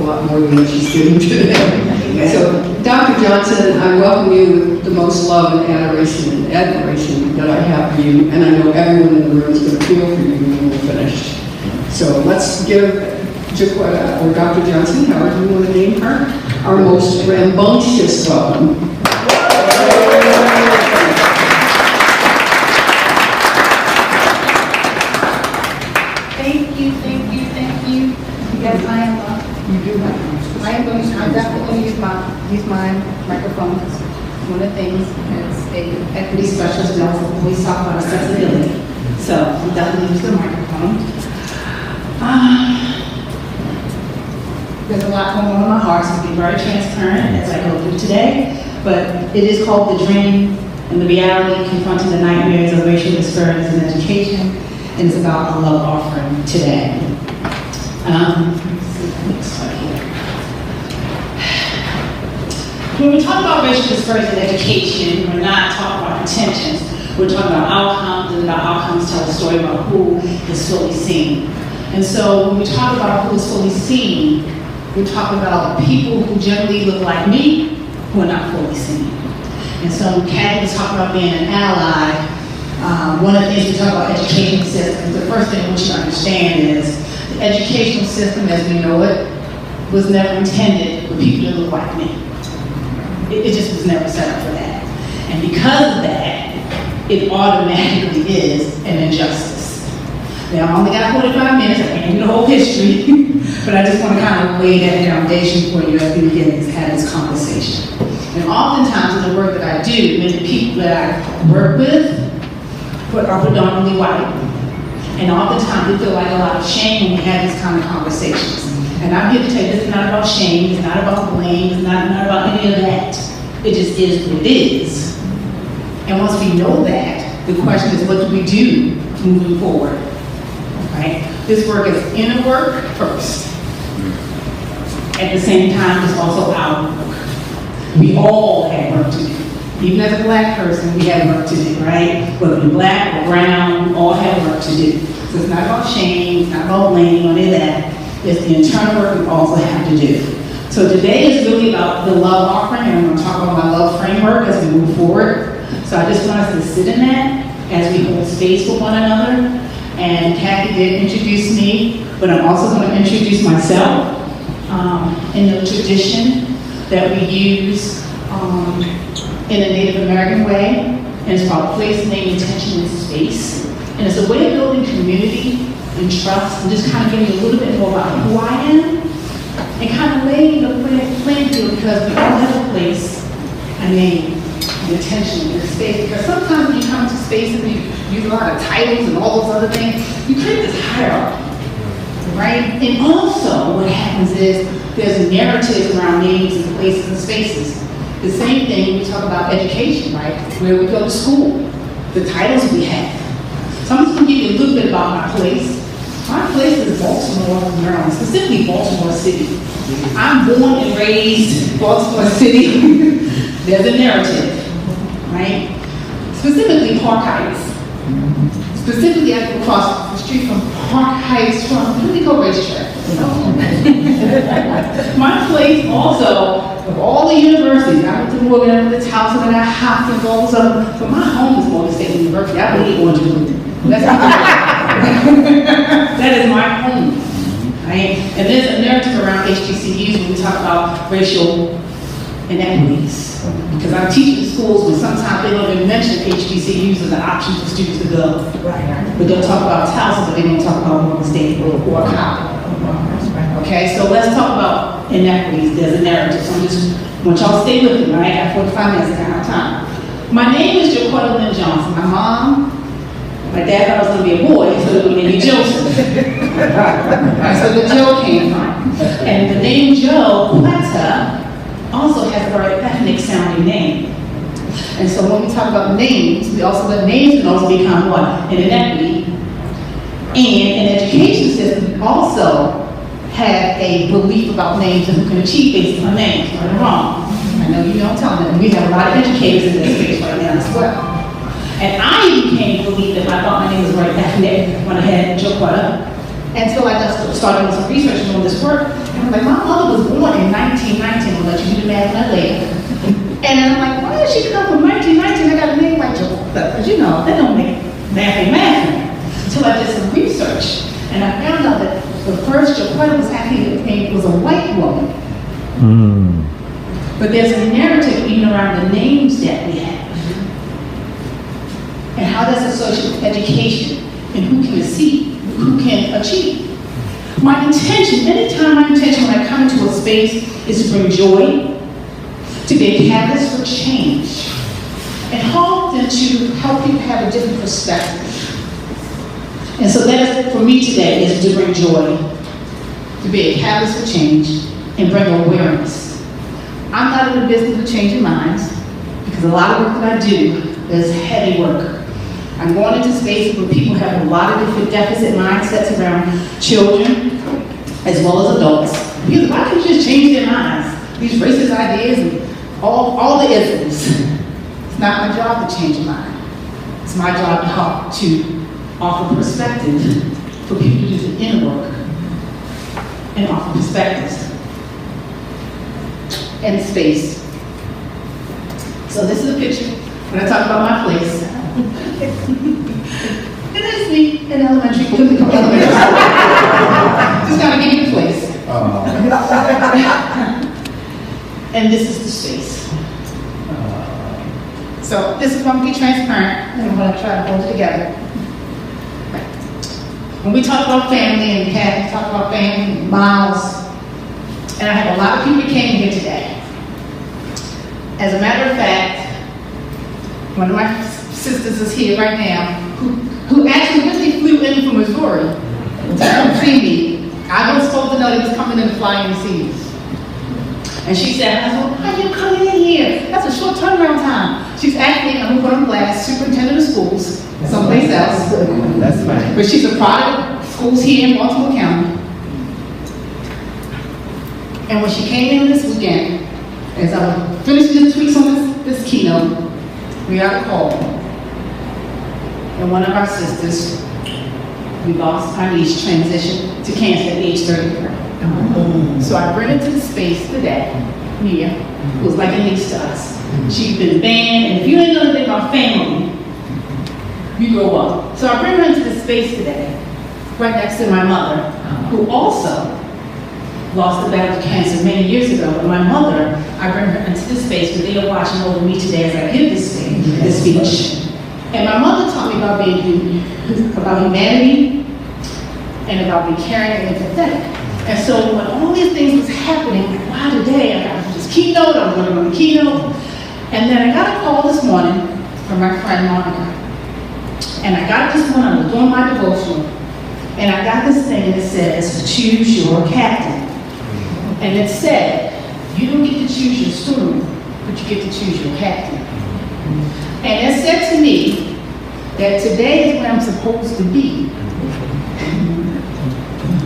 lot more than what she's giving today. So, Dr. Johnson, I welcome you with the most love and adoration and admiration that I have for you, and I know everyone in the room is going to feel for you when we're finished. So let's give Joquetta, or Dr. Johnson, however you want to name her, our most rambunctious welcome. Yes, I definitely use my microphone. One of the things as a equity specialist, we also always talk about accessibility. So I'm definitely use the microphone. There's a lot going on in my heart, so to be very transparent as I go through today. But it is called The Dream and the Reality, Confronting the Nightmares of Racial Disparities in Education. And it's about a love offering today. Next slide here. When we talk about racial disparities in education, we're not talking about intentions. We're talking about outcomes, and about outcomes tell a story about who is fully seen. And so when we talk about who is fully seen, we're talking about people who generally look like me, who are not fully seen. And so when Kathy was talking about being an ally, one of the things we talk about education systems, the first thing we want you to understand is the educational system as we know it was never intended for people to look like me. It just was never set up for that. And because of that, it automatically is an injustice. Now, I only got 45 minutes, I can't do the whole history, but I just want to kind of lay that foundation for you as we begin to have this conversation. And oftentimes in the work that I do, many people that I work with are predominantly white. And oftentimes we feel like a lot of shame when we have these kind of conversations. And I'm here to tell you, this is not about shame, it's not about blame, it's not about any of that. It just is what it is. And once we know that, the question is, what do we do moving forward? Right? This work is inner work first. At the same time, it's also outer work. We all have work to do. Even as a black person, we have work to do, right? Whether we're black or brown, we all have work to do. So it's not about shame, it's not about blame, or any of that. It's the internal work we also have to do. So today is really about the love offering, and I'm going to talk about my love framework as we move forward. So I just want us to sit in that as we hold space for one another. And Kathy did introduce me, but I'm also going to introduce myself in the tradition that we use in a Native American way. And it's called place, name, intention, and space. And it's a way of building community and trust, and just kind of giving you a little bit more about who I am, and kind of laying the playing field, because we all have a place, a name, an intention, and a space. Because sometimes when you come to spaces and you use a lot of titles and all those other things, you create this hierarchy, right? And also what happens is there's narratives around names and places and spaces. The same thing when we talk about education, right? Where we go to school, the titles we have. So I'm just going to give you a little bit about my place. My place is Baltimore, Maryland, specifically Baltimore City. I'm born and raised in Baltimore City. There's a narrative, right? Specifically Park Heights. Specifically, I go across the street from Park Heights from Pimlico Racetrack. My place also, of all the universities, I went to Morgan, I went to Towson, I got Hopkins, all those other, but my home is Morgan State University. I believe Orange Blue. That is my home, right? And there's a narrative around HBCUs when we talk about racial inequities. Because I'm teaching schools when sometimes they don't even mention HBCUs as an option for students to go. But they'll talk about Towson, but they don't talk about Morgan State or Howard. Okay, so let's talk about inequities. There's a narrative, so I want y'all to stay with me, right? I have 45 minutes, I don't have time. My name is Joquetta Lynn Johnson. My mom, my dad thought I was going to be a boy, so it would name me Joseph. Right, so the Joe came from. And the name Joquetta also has a very ethnic sounding name. And so when we talk about names, we also let names can also become what? An inequity. And an education system also have a belief about names and who can achieve based on names, right or wrong. I know you don't tell them. We have a lot of educators in this space right now as well. And I even came to believe that I thought my name was very ethnic when I had Joquetta, until I just started with some research on this work, And I'm like, my mother was born in 1919. I'll let you do the math on that later. And I'm like, why did she come from 1919? I got a name like Joquetta. Because you know, they don't make math. Until I did some research. And I found out that the first Joquetta was actually was a white woman. But there's a narrative even around the names that we have. And how that's associated with education and who can achieve. My intention, anytime my intention when I come into a space is to bring joy, to be a catalyst for change, and often to help people have a different perspective. And so that is, for me today, is to bring joy, to be a catalyst for change, and bring awareness. I'm not in the business of changing minds, because a lot of work that I do is heavy work. I'm going into spaces where people have a lot of different deficit mindsets around children, as well as adults. Because why can't you just change their minds? These racist ideas and all the isms. It's not my job to change a mind. It's my job to help to offer perspective for people to do the inner work and offer perspectives and space. So this is a picture when I talk about my place. It is me in elementary school. Just gotta give you the place. And this is the space. So this is going to be transparent, and I'm going to try to hold it together. When we talk about family, and Kathy talk about family, Miles, and I have a lot of people that came here today. As a matter of fact, one of my sisters is here right now, who actually really flew in from Missouri to come see me. I was supposed to know he was coming in to fly in to see me. And she said, I said, why are you coming in here? That's a short turnaround time. She's actually, I'm going to put on blast, superintendent of schools, someplace else. That's fine. But she's a product of schools here in Baltimore County. And when she came in this weekend, as I was finishing the tweets on this keynote, we got a call. And one of our sisters, we lost our niece, transitioned to cancer at age 34. So I bring her to the space today, Mia, who was like a niece to us. She's been banned, and if you ain't know anything about family, you grow up. So I bring her into the space today, right next to my mother, who also lost the battle of cancer many years ago. But my mother, I bring her into this space where they are watching over me today as I give this speech. And my mother taught me about humanity and about being caring and empathetic. And so when all these things was happening, like, wow, today I got this keynote, I was going on the keynote. And then I got a call this morning from my friend Monica. And I got this one, I was doing my devotional. And I got this thing and it says, choose your captain. And it said, you don't get to choose your student, but you get to choose your captain. And it said to me that today is where I'm supposed to be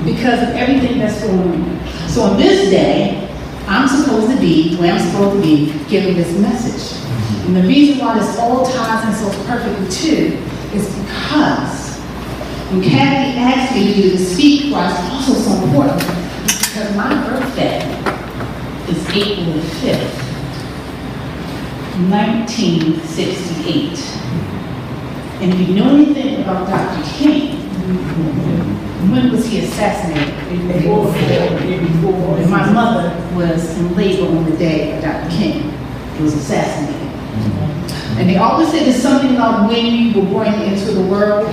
because of everything that's going on. So on this day, I'm supposed to be where I'm supposed to be giving this message. And the reason why this all ties in so perfectly too is because when Kathy asked me to do the speak, why it's also so important, because my birthday is April the 5th. 1968. And if you know anything about Dr. King, when was he assassinated? Before. And my mother was in labor on the day of Dr. King. He was assassinated. And they always say there's something about when you were born into the world.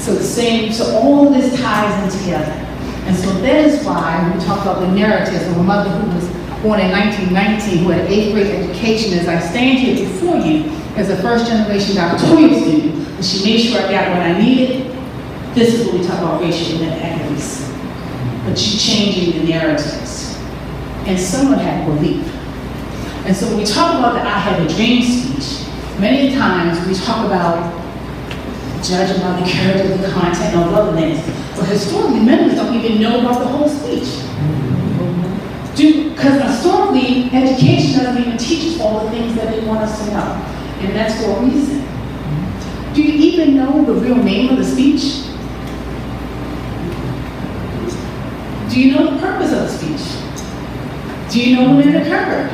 So all of this ties in together. And so that is why when we talk about the narratives of a mother who was born in 1919, who had an 8th grade education, as I stand here before you as a first-generation doctoral student, but she made sure I got what I needed. This is what we talk about racial inequities. But she's changing the narratives. And someone had belief. And so when we talk about the I Have a Dream speech, many times we talk about judging by the character, the content, and all other things. But historically, many of us don't even know about the whole speech. Because historically, education doesn't even teach us all the things that they want us to know. And that's for a reason. Do you even know the real name of the speech? Do Do you know the purpose of the speech? Do you know when it occurred?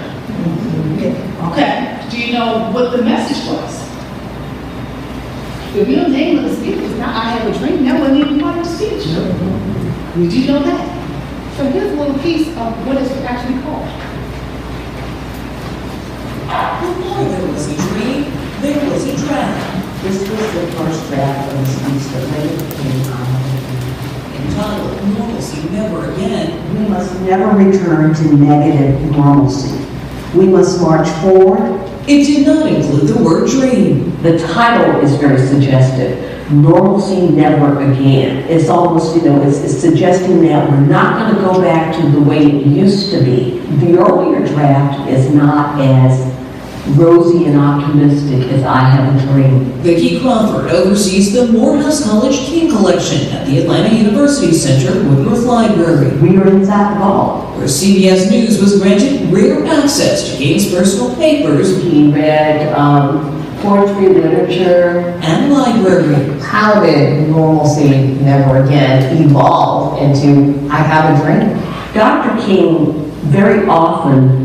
Okay. Do you know what the message was? The real name of the speech was not I Have a Dream. That wasn't even part of the speech. Did you know that? So here's a little piece of what it's actually called. Before there was a dream, there was a draft. This was the first draft of the speech that later became Entitled Normalcy Never Again. We must never return to negative normalcy. We must march forward. It did not include the word dream. The title is very suggestive. Normalcy never again. It's almost, it's suggesting that we're not going to go back to the way it used to be. The earlier draft is not as rosy and optimistic as I Have a Dream. Vicki Crawford oversees the Morehouse College King Collection at the Atlanta University Center Woodruff Library, We are inside the vault. where CBS News was granted rare access to King's personal papers He read poetry, literature. and library. How did normalcy never again evolve into I Have a Dream? Dr. King very often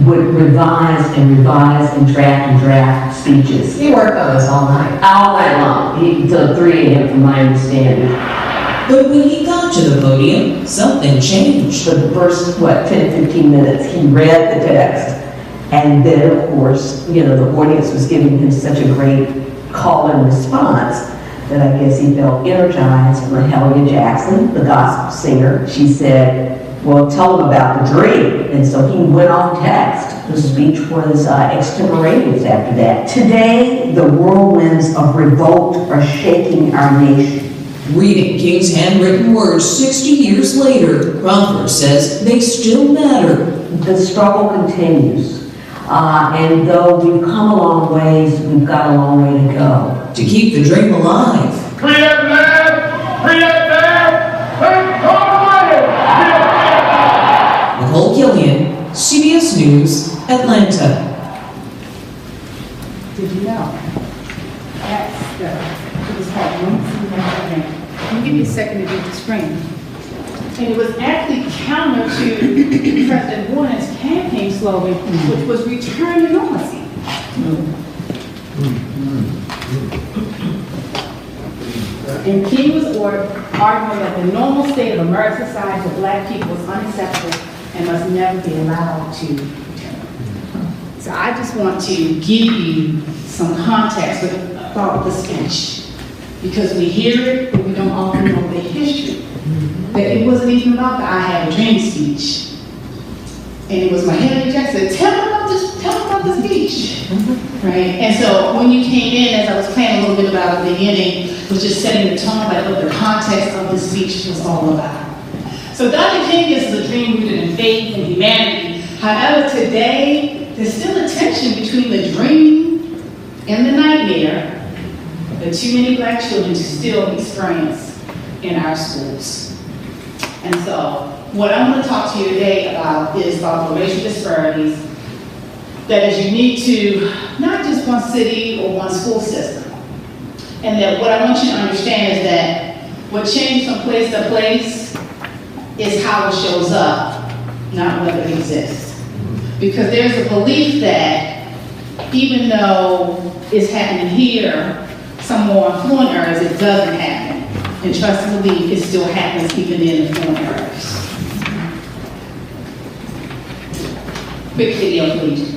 would revise and draft speeches. He worked on this all night. All night long, till 3 a.m. from my understanding. But when he got to the podium, something changed. For the first, 10, 15 minutes, he read the text. And then, of course, the audience was giving him such a great call and response that I guess he felt energized. Mahalia Jackson, the gospel singer, she said, well, tell him about the dream. And so he went on text. The speech was extemporaneous after that. Today, the whirlwinds of revolt are shaking our nation. Reading King's handwritten words 60 years later, Crawford says they still matter. The struggle continues. And though we've come a long ways, we've got a long way to go. To keep the dream alive. Free that man! Free that man! Let's go Nicole Killian, CBS News, Atlanta. Did you know? That's it was called Normalcy Never Again. Let me give you a second to get the screen. And it was actually counter to President Warren's campaign slogan, which was return to normalcy. And King was arguing that the normal state of American society for black people was unacceptable and must never be allowed to return. So I just want to give you some context about the speech, because we hear it, but we don't often know the history. That it wasn't even about the I Have a Dream speech. And it was Mahalia Jackson, tell me about the speech. Right? And so when you came in, as I was playing a little bit about at the beginning, was just setting the tone, like what the context of the speech was all about. So Dr. King is a dream rooted in faith and humanity. However, today, there's still a tension between the dream and the nightmare that too many black children still experience in our schools. And so, what I'm going to talk to you today about is about the racial disparities that is unique to not just one city or one school system. And that what I want you to understand is that what changes from place to place is how it shows up, not whether it exists. Because there's a belief that even though it's happening here, some more affluent areas, it doesn't happen. And trust and believe it still happens even in affluent areas. Quick video, please.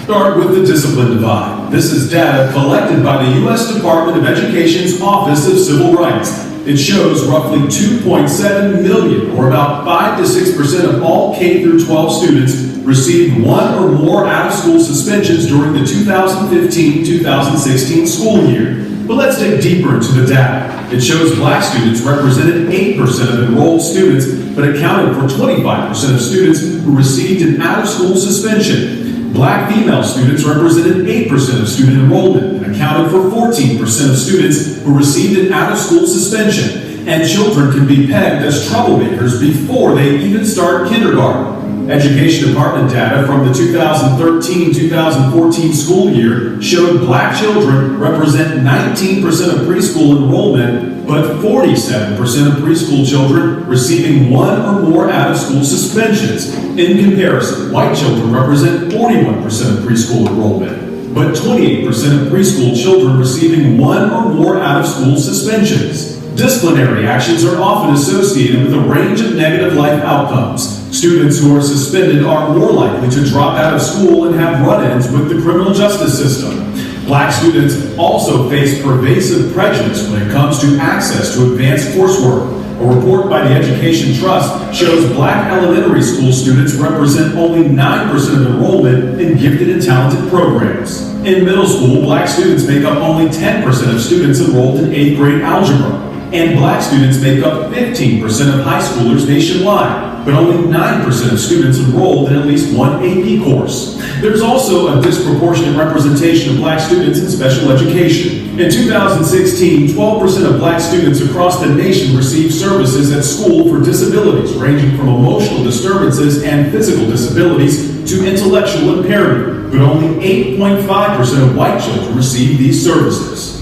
Start with the discipline divide. This is data collected by the U.S. Department of Education's Office of Civil Rights. It shows roughly 2.7 million, or about 5 to 6% of all K through 12 students received one or more out-of-school suspensions during the 2015-2016 school year. But let's dig deeper into the data. It shows black students represented 8% of enrolled students, but accounted for 25% of students who received an out-of-school suspension. Black female students represented 8% of student enrollment and accounted for 14% of students who received an out-of-school suspension. And children can be pegged as troublemakers before they even start kindergarten. Education Department data from the 2013-2014 school year showed black children represent 19% of preschool enrollment but 47% of preschool children receiving one or more out-of-school suspensions. In comparison, white children represent 41% of preschool enrollment, but 28% of preschool children receiving one or more out-of-school suspensions. Disciplinary actions are often associated with a range of negative life outcomes. Students who are suspended are more likely to drop out of school and have run-ins with the criminal justice system. Black students also face pervasive prejudice when it comes to access to advanced coursework. A report by the Education Trust shows black elementary school students represent only 9% of enrollment in gifted and talented programs. In middle school, black students make up only 10% of students enrolled in 8th grade algebra, and black students make up 15% of high schoolers nationwide, but only 9% of students enrolled in at least one AP course. There's also a disproportionate representation of black students in special education. In 2016, 12% of black students across the nation received services at school for disabilities ranging from emotional disturbances and physical disabilities to intellectual impairment, but only 8.5% of white children received these services.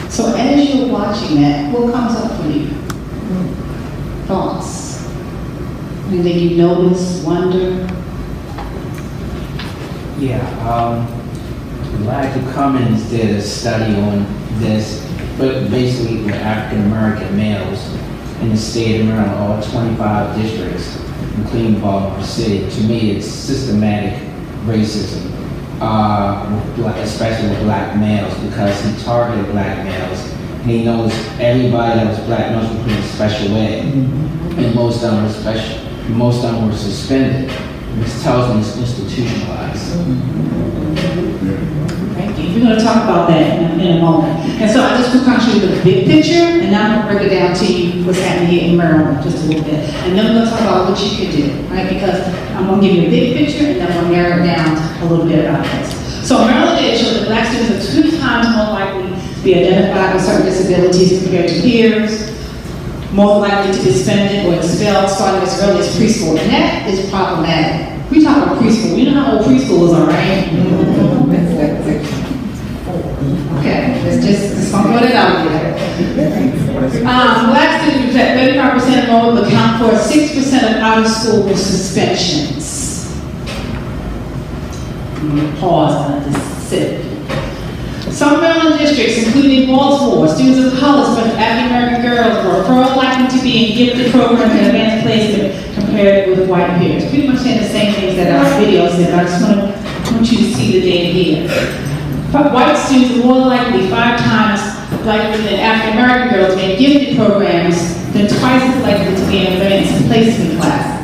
So as you're watching that, what comes up for you? Thoughts? Anything you notice, wonder? Yeah, Elijah Cummings did a study on this, but basically with African American males in the state of Maryland, all 25 districts, including Baltimore City. To me, it's systematic racism, especially with black males, because he targeted black males, and he knows everybody that was black knows we put in special ed, and most of them were suspended. This tells me it's institutionalized. Thank you. We're going to talk about that in a moment. And so I just took on you the big picture, and now I'm going to break it down to you what's happening here in Maryland just a little bit. And then we're going to talk about what you can do, right? Because I'm going to give you a big picture, and then I'm going to narrow it down a little bit about this. So Maryland data shows that black students are 2 times more likely to be identified with certain disabilities compared to peers, more likely to be suspended or expelled starting as early as preschool. And that is problematic. We talk about preschool. You know how old preschoolers are, right? Okay, let's just don't put it out there. Black students at 35% enrolled account for 6% of out-of-school suspensions. Pause on this sit. Some Maryland districts, including Baltimore, students of color, especially African American girls, were more likely to be in gifted programs and advanced placement compared with white peers. Pretty much saying the same things that our video said, but I just want you to see the data here. White students are more likely 5 times likely than African American girls to be in gifted programs, than twice as likely to be in advanced placement classes.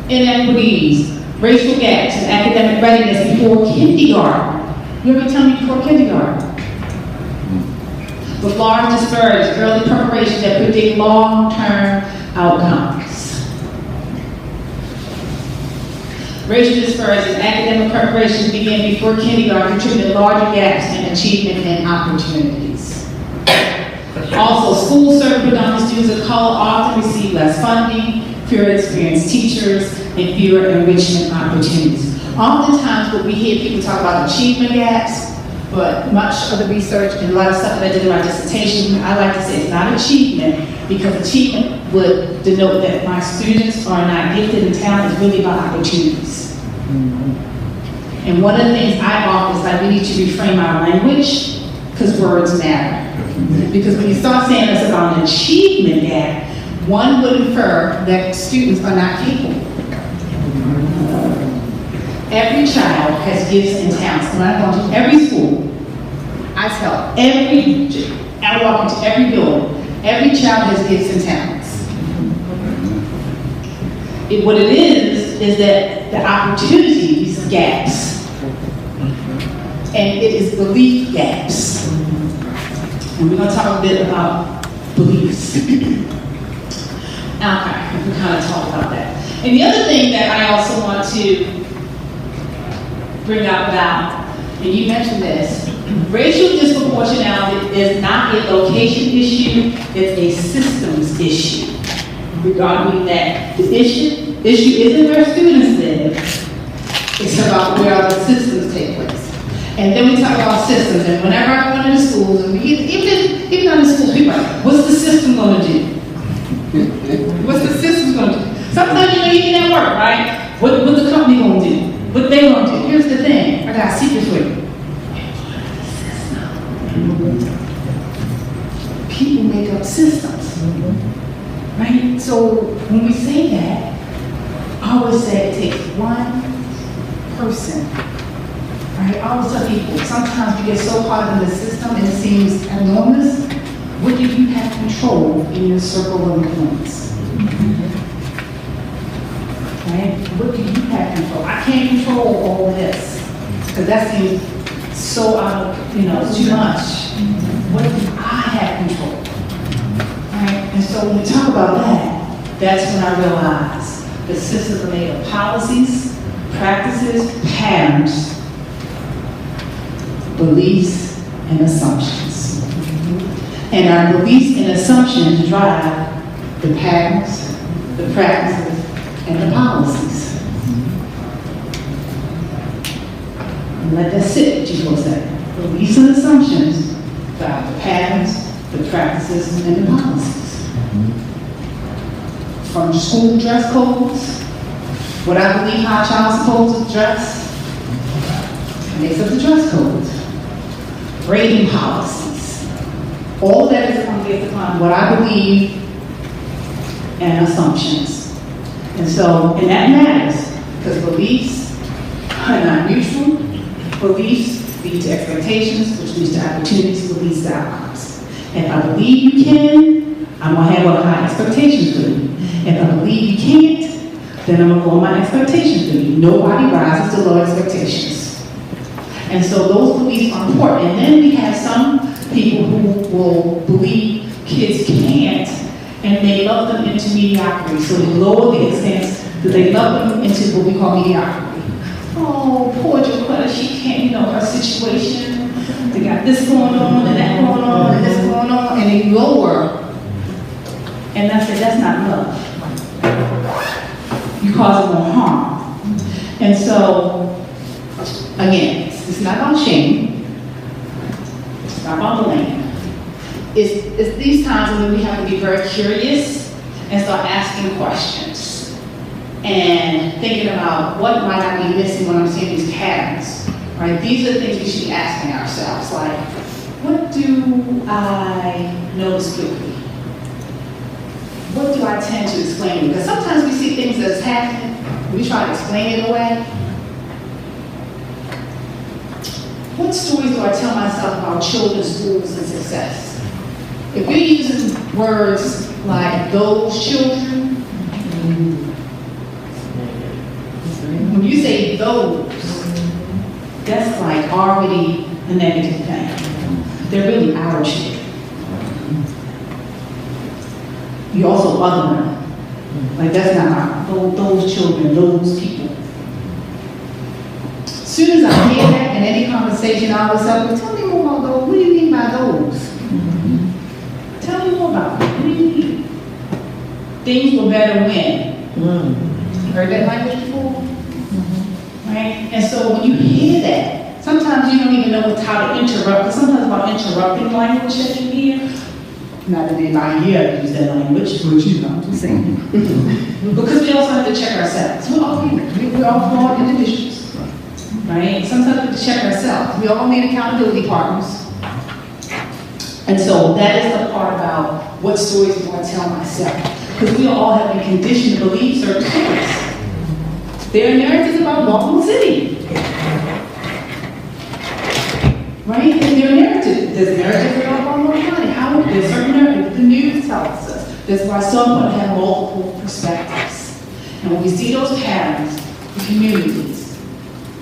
Inequities, racial gaps, and academic readiness before kindergarten. You ever tell me before kindergarten? With large disparities, early preparation that predict long-term outcomes. Racial disparities and academic preparation begin before kindergarten, contributing larger gaps in achievement and opportunities. Also, schools serving predominantly students of color often receive less funding, fewer experienced teachers, and fewer enrichment opportunities. Oftentimes, what we hear people talk about achievement gaps, but much of the research and a lot of stuff that I did in my dissertation, I like to say it's not achievement, because achievement would denote that my students are not gifted and talented. It's really about opportunities. And one of the things I offer is that we need to reframe our language, because words matter. Because when you start saying it's about an achievement gap, one would infer that students are not capable. Every child has gifts and talents. When I go to every school, I walk into every building, every child has gifts and talents. What it is that the opportunities gaps, and it is belief gaps. And we're going to talk a bit about beliefs. Okay, we kind of talk about that. And the other thing that I also want to bring up about, and you mentioned this, racial disproportionality is not a location issue, it's a systems issue. Regarding that, the issue isn't where students live, It's about where other systems take place. And then we talk about systems, and whenever I go into schools, and we get, even in the schools, people are like, what's the system going to do? What's the system going to do? Sometimes, you get at work, right? What the company going to do? What they going to do? Here's the thing. I got a secret for you. People make up systems, right? So when we say that, I always say it takes one person, right? I always tell people, sometimes we get so caught in the system and it seems enormous. What do you have control in your circle of influence? Right? What do you have control? I can't control all of this because that seems so out of, too much. What do I have control? Right? And so when we talk about that, that's when I realize the systems are made of policies, practices, patterns, beliefs, and assumptions. And our beliefs and assumptions drive the patterns, the practices, and the policies. And let that sit, just for a second. Beliefs and assumptions drive the patterns, the practices, and the policies. From school dress codes, what I believe how a child's supposed to dress, makes up the dress codes. Grading policies. All that is based upon what I believe and assumptions. And so, and that matters, because beliefs are not neutral. Beliefs lead to expectations, which leads to opportunities, which leads to outcomes. If I believe you can, I'm going to have high expectations for you. If I believe you can't, then I'm going to lower my expectations for you. Nobody rises to low expectations. And so those beliefs are important. And then we have some people who will believe kids can't, and they love them into mediocrity. So they lower the extent that they love them into what we call mediocrity. Oh, poor Joquetta, she can't, her situation. They got this going on, and that going on, and this going on, and they lower. And I said, that's not love. You cause them more harm. And so, again, it's not about shame. It's not about blame. It's these times when we have to be very curious and start asking questions and thinking about what might I be missing when I'm seeing these patterns, right? These are the things we should be asking ourselves, like, what do I notice quickly? What do I tend to explain? Because sometimes we see things that's happening, we try to explain it away. What stories do I tell myself about children's schools and success? If you're using words like those children, when you say those, that's like already a negative thing. They're really our children. You also other them. Like that's not those children, those people. As soon as I hear that in any conversation, I always say, tell me more about those. What do you mean by those? Tell me more about them. What do you mean? Things were better when. Heard that language before? Right? And so when you hear that, sometimes you don't even know how to interrupt. Because sometimes about interrupting language that you hear. Not that anybody here use that language, but I'm just saying. Because we also have to check ourselves. We're all human. We're all flawed individuals. Right? Sometimes we have to check ourselves. We all need accountability partners. And so that is the part about what stories do I tell myself. Because we all have been conditioned to believe certain things. There are narratives about Baltimore City. Right? And there are narratives. There's narratives about Baltimore County. There's certain narratives the news tells us. That's why some want to have multiple perspectives. And when we see those patterns in communities,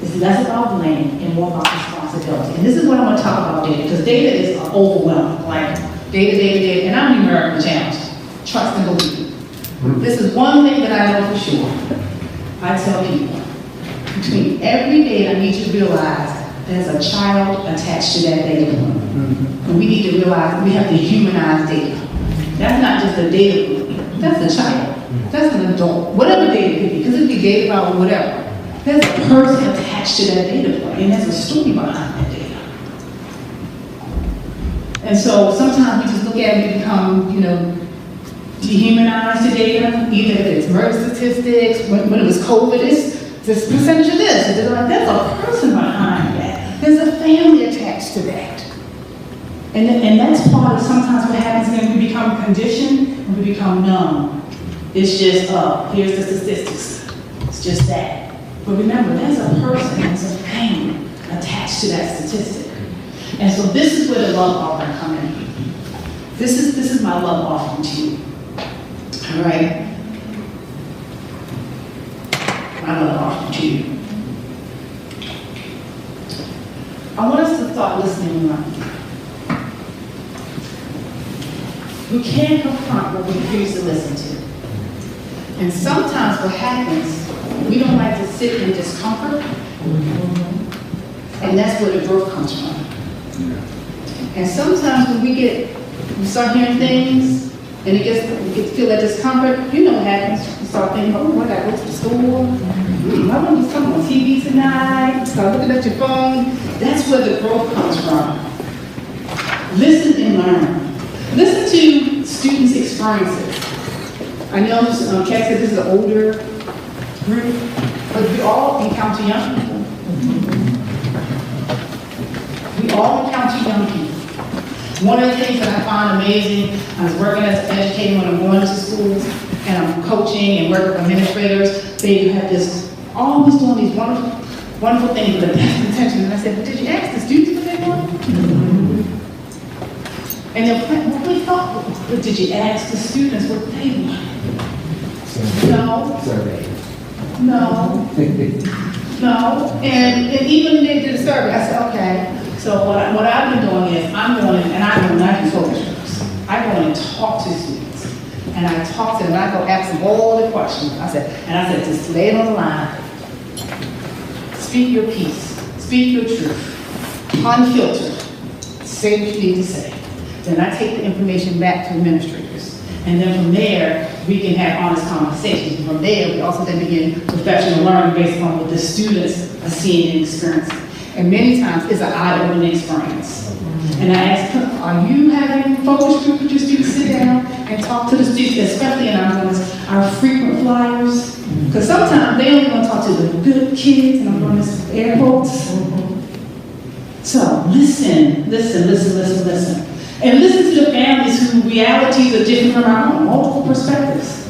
it's less about blame and more about responsibility. And this is what I'm going to talk about data, because data is overwhelming. Like data, and I'm numerically challenged. Trust and believe. This is one thing that I know for sure. I tell people, between every day I need you to realize there's a child attached to that data point. And we need to realize we have to humanize data. That's not just a data point. That's a child. That's an adult. Whatever data it could be, because it could be data about whatever. There's a person attached to that data point, and there's a story behind that data. And so sometimes we just look at it and become, dehumanize the data, either if it's murder statistics, when it was COVID, it's this percentage of this. And they're like, there's a person behind that. There's a family attached to that. And that's part of sometimes what happens when we become conditioned and we become numb. It's just, here's the statistics. It's just that. But remember, there's a person, there's a family attached to that statistic. And so this is where the love offering comes in. This is my love offering to you. All right? My love offering to you. I want us to start listening around. We can't confront what we refuse to listen to. And sometimes what happens, we don't like to sit in discomfort, and that's where the growth comes from. And sometimes when we start hearing things, and we get to feel that discomfort, you know what happens. You start thinking, oh, I gotta go to the store. I want to do something on TV tonight. Start looking at your phone. That's where the growth comes from. Listen and learn. Listen to students' experiences. I know Kat said this is an older group, but we all encounter young people. We all encounter young people. One of the things that I find amazing, I was working as an educator when I'm going to schools, and I'm coaching and working with administrators. They have this, always doing these wonderful things with the best intention. And I said, but did you ask the students what they want? And then what we thought, but did you ask the students what they want? No. Survey. No. No. And even when they did a survey, I said, okay. So what I've been doing is I'm going in, and I can focus groups. I go in and talk to students. And I talk to them, and I go ask them all the questions. I said, just lay it on the line. Speak your piece. Speak your truth. Unfiltered. Say what you need to say. Then I take the information back to administrators. And then from there, we can have honest conversations. And from there, we also then begin professional learning based on what the students are seeing and experiencing. And many times, it's an eye-opening experience. And I ask them, are you having focus group with your students? Sit down and talk to the students, especially in our frequent flyers. Because sometimes they only want to talk to the good kids, and I'm going to air quotes. So listen. And listen to the families whose realities are different from our own, multiple perspectives.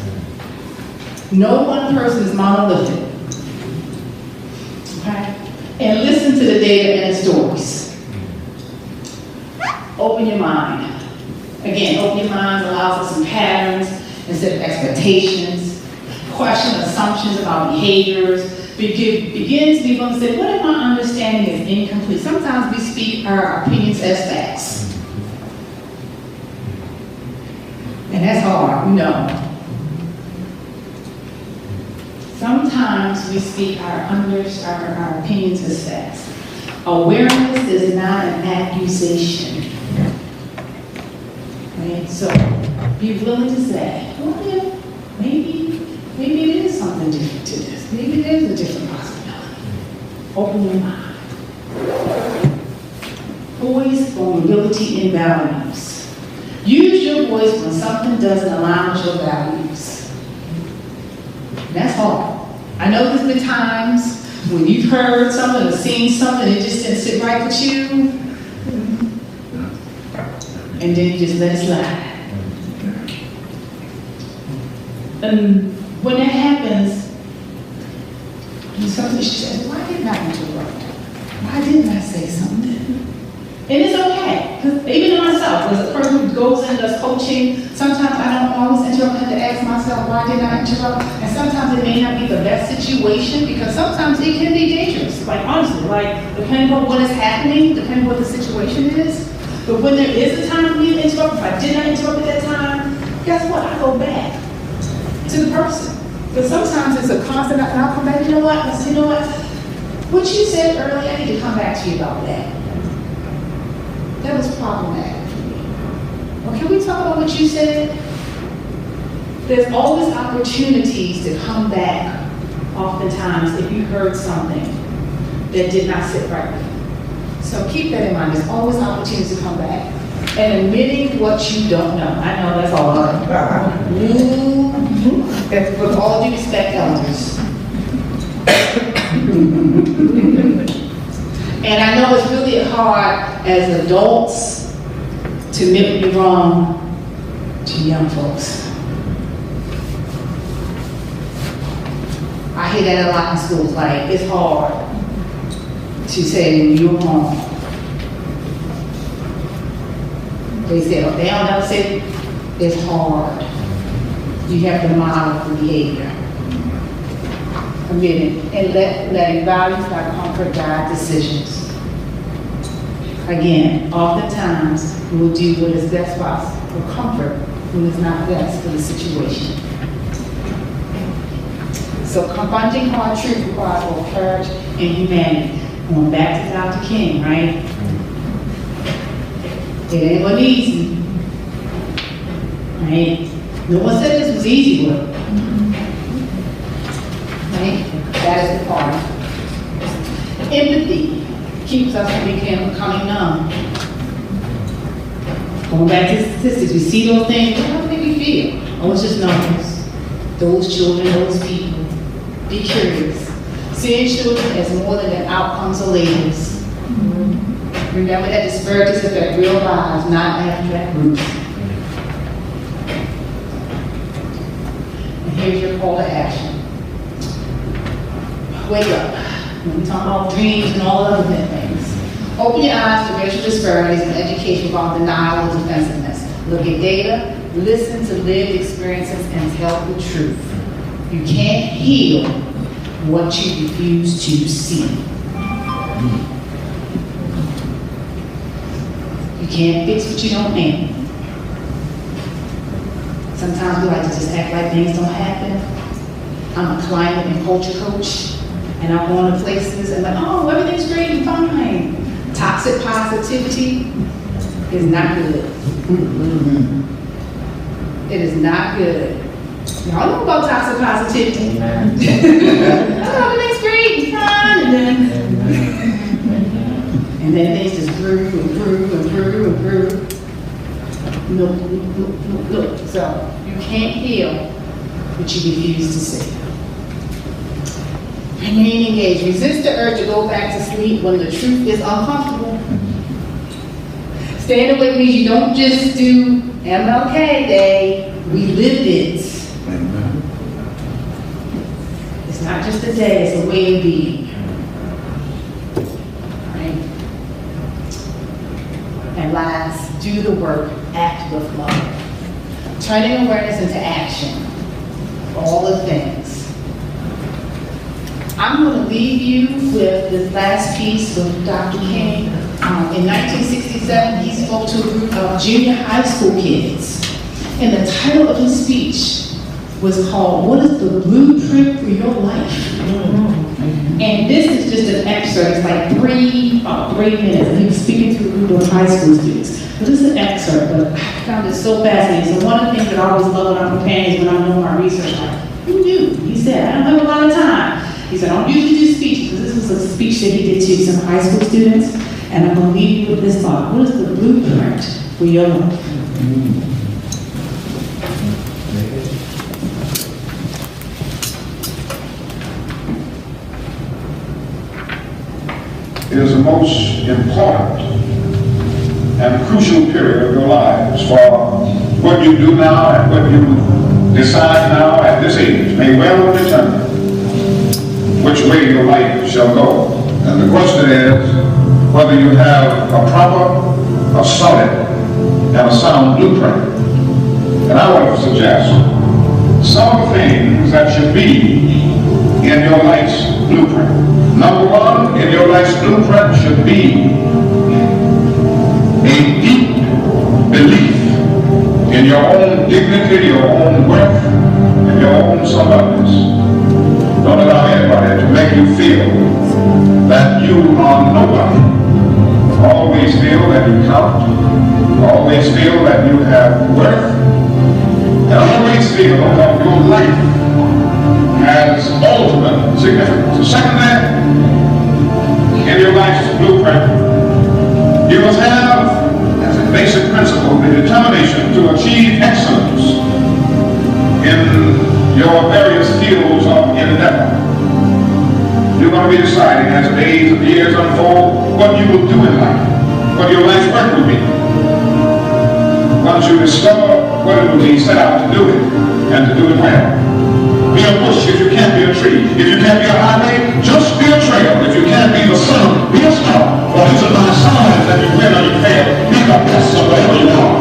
No one person is monolithic. Okay? And listen to the data and the stories. Open your mind. Again, open your mind allows us some patterns instead of expectations. Question assumptions about behaviors. Begin to be able to say, what if my understanding is incomplete? Sometimes we speak our opinions as facts. And that's hard, we know. Sometimes we speak our opinions as facts. Awareness is not an accusation. Right? So be willing to say, well, yeah, maybe it is something different to this. Maybe there's a different possibility. Open your mind. Voice, vulnerability, and values. Use your voice when something doesn't align with your values. That's hard. I know there's been times when you've heard something or seen something that just didn't sit right with you, and then you just let it slide. And when that happens, something she says, why didn't I interrupt? Why didn't I say something? And it's okay, because even in myself, as a person who goes in and does coaching, sometimes I don't always interrupt. I have to ask myself, why did I interrupt? And sometimes it may not be the best situation, because sometimes it can be dangerous. Like, honestly, depending on what is happening, depending on what the situation is. But when there is a time for me to interrupt, if I did not interrupt at that time, guess what? I go back to the person. But sometimes it's a constant, and I'll come back, you know what? I say, you know what? What you said earlier, I need to come back to you about that. That was problematic for me. Well, can we talk about what you said? There's always opportunities to come back oftentimes if you heard something that did not sit right with you. So keep that in mind. There's always opportunities to come back. And admitting what you don't know. I know that's all right. That's with all due respect, elders. And I know it's really hard as adults to admit when you're wrong to young folks. I hear that a lot in schools, like it's hard to say when you're wrong. They say, oh, they don't ever say it's hard. You have to model the behavior. Admitting and letting values like comfort guide decisions. Again, oftentimes we'll do what is best for us for comfort when it's not best for the situation. So confronting hard truth requires both courage and humanity. Going back to Dr. King, right? It ain't what easy. Right? No one said this was easy work. Right? That is the part. Empathy keeps us from becoming numb. Going back to statistics, we see those things, how do we feel? Oh, it's just numbers. Those children, those people. Be curious. Seeing children as more than their outcomes or labels. Remember that disparities affect real lives, not abstract groups. And here's your call to action. Wake up. When we talk about dreams and all other things. Open your eyes to racial disparities in education about denial and defensiveness. Look at data, listen to lived experiences, and tell the truth. You can't heal what you refuse to see. You can't fix what you don't name. Sometimes we like to just act like things don't happen. I'm a climate and culture coach, and I'm going to places and like, oh, everything's great and fine. Toxic positivity is not good. It is not good. Y'all know about toxic positivity. Oh, everything's great and fine, and then things just grew and grew and grew and grew. Look. So you can't heal what you refuse to see. Remain engaged. Resist the urge to go back to sleep when the truth is uncomfortable. Staying awake means you don't just do MLK Day. We lived it. It's not just a day, it's a way of being. Right? And last, do the work, act with love. Turning awareness into action. All the things. I'm going to leave you with this last piece with Dr. King. In 1967, he spoke to a group of junior high school kids. And the title of his speech was called, "What is the Blueprint for Your Life?" And this is just an excerpt. It's like about 3 minutes. And he was speaking to a group of high school students. But this is an excerpt, but I found it so fascinating. So one of the things that I always love when I'm preparing is when I'm doing my research, like, who knew? He said, I don't have a lot of time. He said, I don't usually do speeches, because this was a speech that he did to some high school students. And I'm going to leave you with this thought. What is the blueprint for your life? It is the most important and crucial period of your lives, for what you do now and what you decide now at this age may well determine which way your life shall go. And the question is whether you have a proper, a solid, and a sound blueprint. And I want to suggest some of the things that should be in your life's blueprint. Number one, in your life's blueprint should be a deep belief in your own dignity, your own worth, and your own someone's. Don't allow anybody to make you feel that you are nobody. Always feel that you count. Always feel that you have worth. And always feel that your life has has ultimate significance. Secondly, in your life's blueprint, you must have as a basic principle the determination to achieve excellence in your various fields of endeavor. You're going to be deciding as the days and the years unfold what you will do in life, what your life's work will be. Once you discover what it will be, set out to do it, and to do it well. Be a bush if you can't be a tree. If you can't be a highway, just be a trail. If you can't be the sun, be a star. For these are my signs that you win or you fail. Be the best of whatever you are.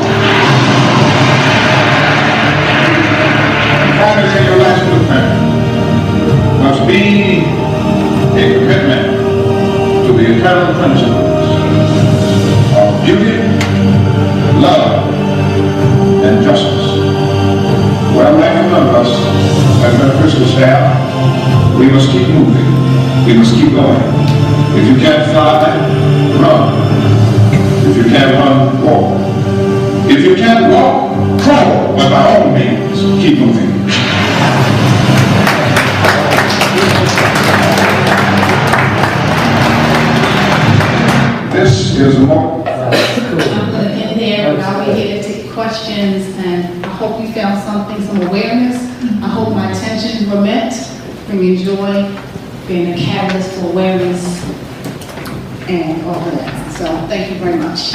Finally, in your life's blueprint must be a commitment to the eternal principles of beauty, love, and justice. Well, like none of us, as Methodist staff, we must keep moving. We must keep going. If you can't fly, run. If you can't run, walk. If you can't walk, crawl. But by all means, keep moving. This is a moment. I'm going to end there, and I'll be here to take questions, and I hope you found something, some awareness. I hope my intentions were met, bringing joy, being a catalyst for awareness, and all of that. So thank you very much.